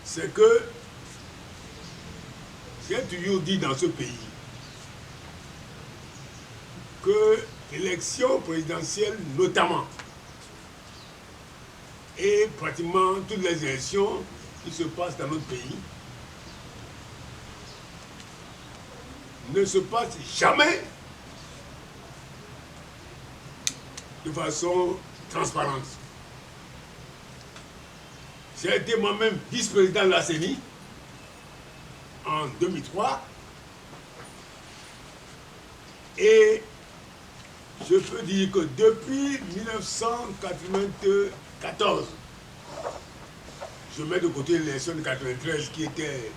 C'est que j'ai toujours dit dans ce pays que l'élection présidentielle notamment et pratiquement toutes les élections qui se passent dans notre pays ne se passent jamais de façon transparente. J'ai été moi-même vice-président de la CENI en 2003 et je peux dire que depuis 1994, je mets de côté l'élection de 93 qui était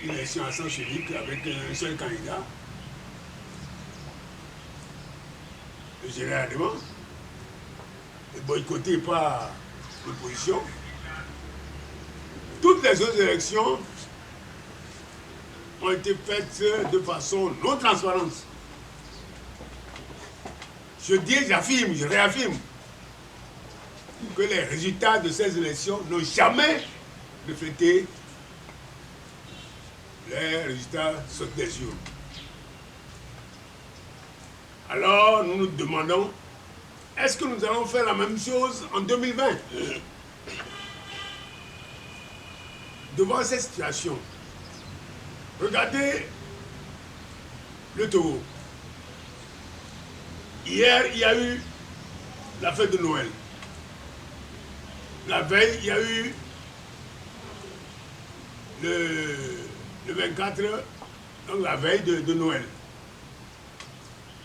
une élection à sens unique avec un seul candidat, le général Demant, et boycotté par l'opposition. Toutes les autres élections ont été faites de façon non transparente. Je dis, j'affirme, je réaffirme que les résultats de ces élections n'ont jamais reflété les résultats des urnes. Alors nous nous demandons, est-ce que nous allons faire la même chose en 2020? Devant cette situation, regardez le Togo. Hier, il y a eu la fête de Noël. La veille, il y a eu le 24, donc la veille de Noël.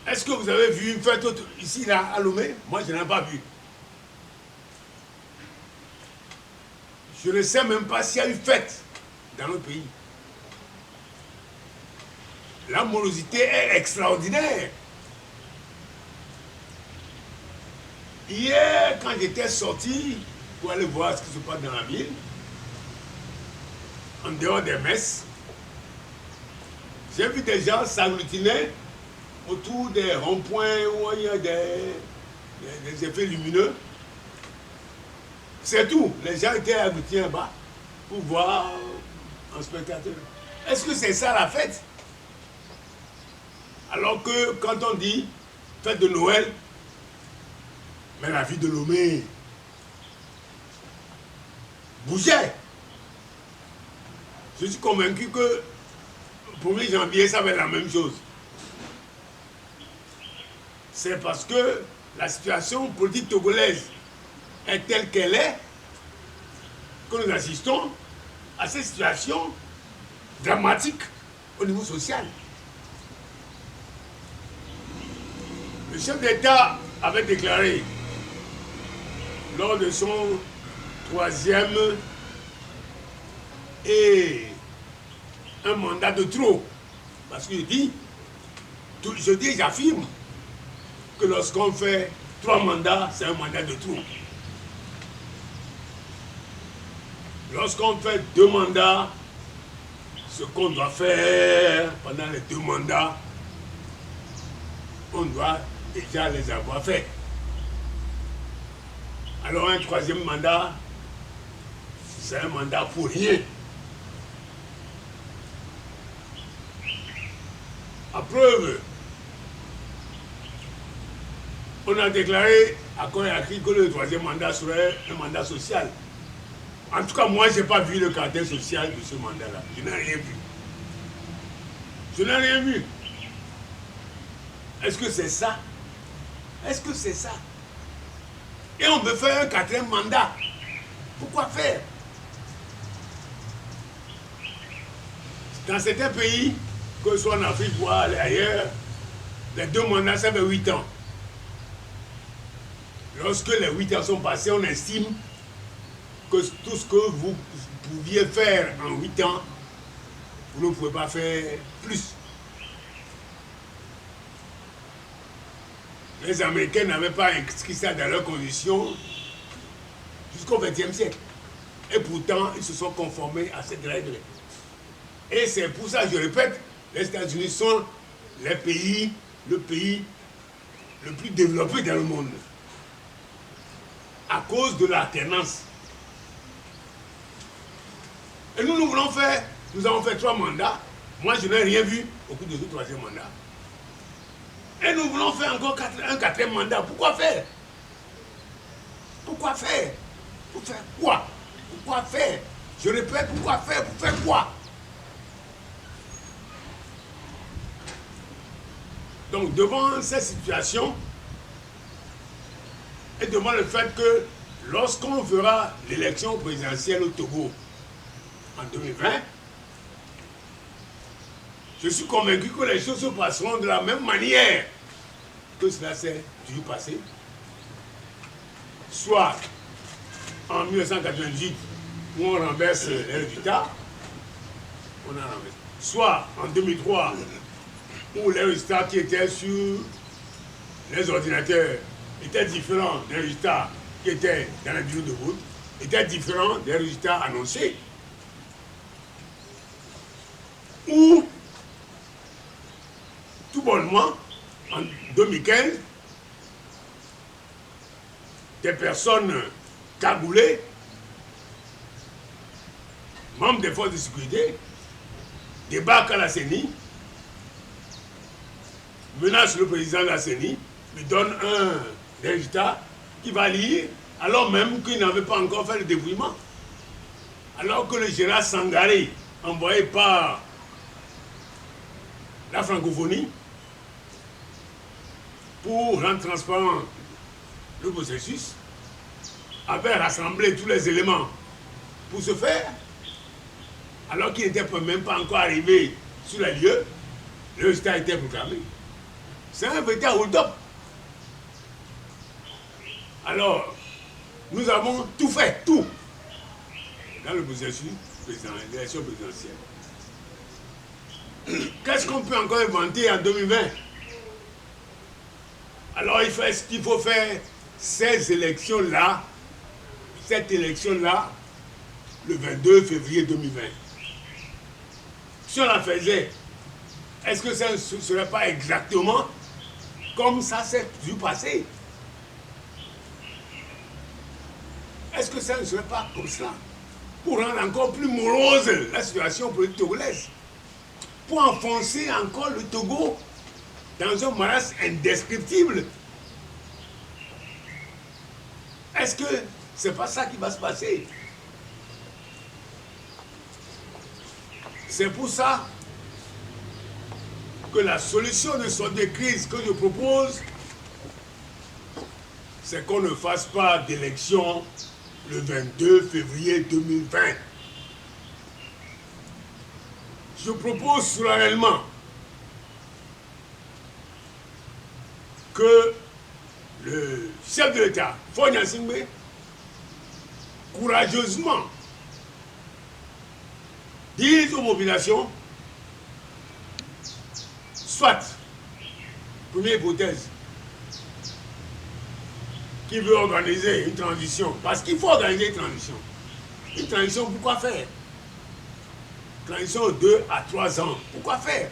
Est-ce que vous avez vu une fête ici, là, à Lomé? Moi, je n'ai pas vu. Je ne sais même pas s'il y a eu fête dans notre pays. La morosité est extraordinaire. Hier, quand j'étais sorti pour aller voir ce qui se passe dans la ville, en dehors des messes, j'ai vu des gens s'agglutiner autour des ronds-points où il y a des effets lumineux. C'est tout. Les gens étaient agglutinés là-bas pour voir un spectateur. Est-ce que c'est ça la fête? Alors que quand on dit fête de Noël, mais la ville de Lomé bougeait. Je suis convaincu que pour 1er janvier, ça va être la même chose. C'est parce que la situation politique togolaise est telle qu'elle est que nous assistons à cette situation dramatique au niveau social. Le chef d'État avait déclaré lors de son 3e et un mandat de trop, parce qu'il dit, je dis, j'affirme que lorsqu'on fait 3 mandats, c'est un mandat de trop. Lorsqu'on fait 2 mandats, ce qu'on doit faire pendant les 2 mandats, on doit déjà les avoir faits. Alors un 3e mandat, c'est un mandat pour rien. À preuve, on a déclaré à Conakry que le 3e mandat serait un mandat social. En tout cas, moi, je n'ai pas vu le caractère social de ce mandat-là. Je n'ai rien vu. Je n'ai rien vu. Est-ce que c'est ça? Est-ce que c'est ça? Et on veut faire un 4e mandat. Pourquoi faire? Dans certains pays, que ce soit en Afrique ou ailleurs, les 2 mandats, ça fait 8 ans. Lorsque les 8 ans sont passés, on estime que tout ce que vous pouviez faire en 8 ans, vous ne pouvez pas faire plus. les Américains n'avaient pas inscrit ça dans leurs conditions jusqu'au XXe siècle. Et pourtant, ils se sont conformés à cette règle. Et c'est pour ça, je répète, les États-Unis sont le pays le plus développé dans le monde. À cause de l'alternance. Et nous avons fait 3 mandats. Moi, je n'ai rien vu au cours de ce 3e mandat. Et nous voulons faire encore un 4e mandat. Pourquoi faire? Pourquoi faire? Pour faire quoi? Pourquoi faire? Je répète, pourquoi faire? Pour faire quoi? Donc, devant cette situation, et devant le fait que lorsqu'on fera l'élection présidentielle au Togo en 2020, je suis convaincu que les choses se passeront de la même manière que cela s'est toujours passé. Soit en 1998, où on renverse les résultats, on a renversé. Soit en 2003, où les résultats qui étaient sur les ordinateurs étaient différents des résultats qui étaient dans les bureaux de vote, étaient différents des résultats annoncés. Ou, tout bonnement, en 2015, des personnes cagoulées, membres des forces de sécurité, débarquent à la CENI, menacent le président de la CENI, lui donnent un résultat qu'il va lire, alors même qu'il n'avait pas encore fait le dépouillement. Alors que le général Sangaré, envoyé par la francophonie, pour rendre transparent le processus, avait rassemblé tous les éléments pour ce faire, alors qu'il n'était même pas encore arrivé sur les lieux, le résultat était proclamé. C'est un véritable hold-up. Alors, nous avons tout fait, tout, dans le processus de l'élection présidentielle. Qu'est-ce qu'on peut encore inventer en 2020? Alors, il faut faire cette élection-là, le 22 février 2020. Si on la faisait, est-ce que ça ne serait pas exactement comme ça s'est toujours passé? Est-ce que ça ne serait pas comme cela? Pour rendre encore plus morose la situation politique togolaise, pour enfoncer encore le Togo dans un marasme indescriptible. Est-ce que c'est pas ça qui va se passer? C'est pour ça que la solution de sortie de crise que je propose, c'est qu'on ne fasse pas d'élection le 22 février 2020. Je propose solennellement que le chef de l'État, Faure Gnassingbé, courageusement dise aux populations, soit, première hypothèse, qui veut organiser une transition, parce qu'il faut organiser une transition. Une transition, pourquoi faire? Transition de 2 à 3 ans, pourquoi faire?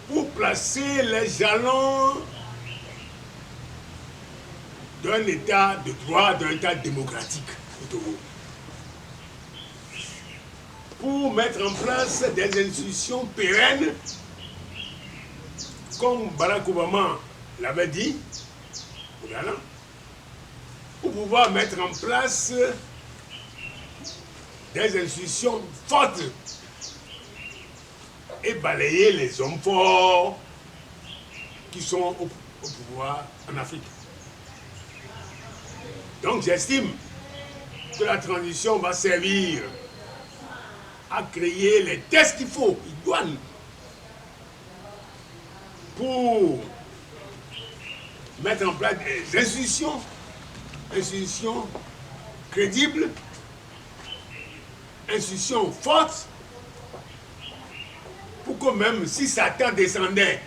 Pour placer les jalons d'un état de droit, d'un état démocratique au Togo. Pour mettre en place des institutions pérennes, comme Barack Obama l'avait dit, pour pouvoir mettre en place des institutions fortes et balayer les hommes forts qui sont au pouvoir en Afrique. Donc j'estime que la transition va servir à créer les tests qu'il faut, idoines, pour mettre en place des institutions crédibles, institutions fortes, pour que même si Satan descendait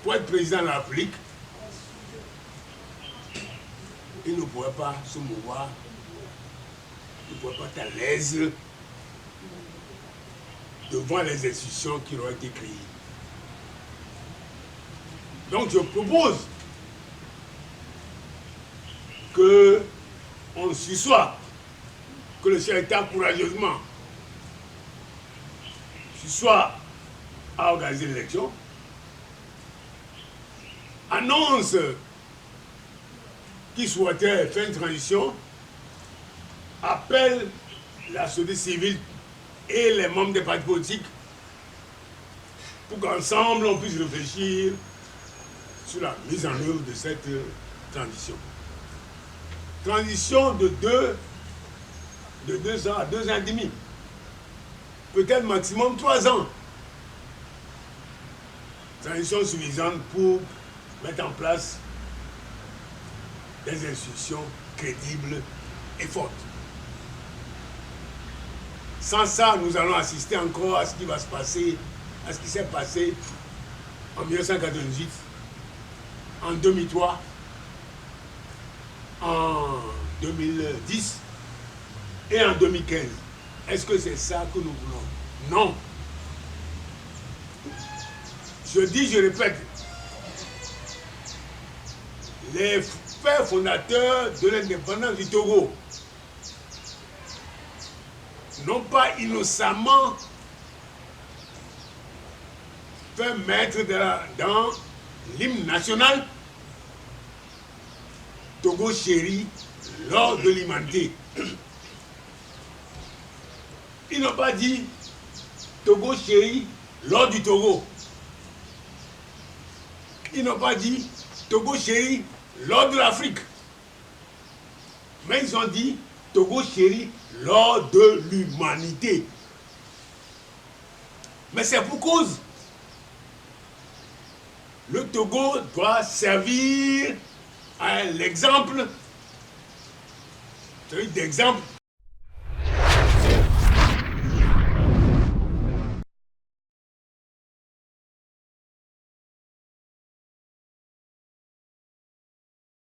pour être président de la République, il ne pourrait pas se mouvoir, il ne pourrait pas être à l'aise devant les institutions qui auraient été créées. Donc je propose qu'on soit, que le chef d'État courageusement soit à organiser l'élection, annonce qu'il souhaitait faire une transition, appelle la société civile et les membres des partis politiques pour qu'ensemble on puisse réfléchir sur la mise en œuvre de cette transition. Transition de 2 ans à 2 ans et demi, peut-être maximum 3 ans. Transition suffisante pour mettre en place des institutions crédibles et fortes. Sans ça, nous allons assister encore à ce qui va se passer, à ce qui s'est passé en 1998, en 2003, en 2010 et en 2015. Est-ce que c'est ça que nous voulons? Non. Je dis, je répète, les pères fondateurs de l'indépendance du Togo n'ont pas innocemment fait mettre dans l'hymne national Togo chéri lors de l'humanité. Ils n'ont pas dit Togo chéri lors du Togo. Ils n'ont pas dit Togo chéri lors de l'Afrique. Mais ils ont dit Togo chéri lors de l'humanité. Mais c'est pour cause. Le Togo doit servir à l'exemple, d'exemple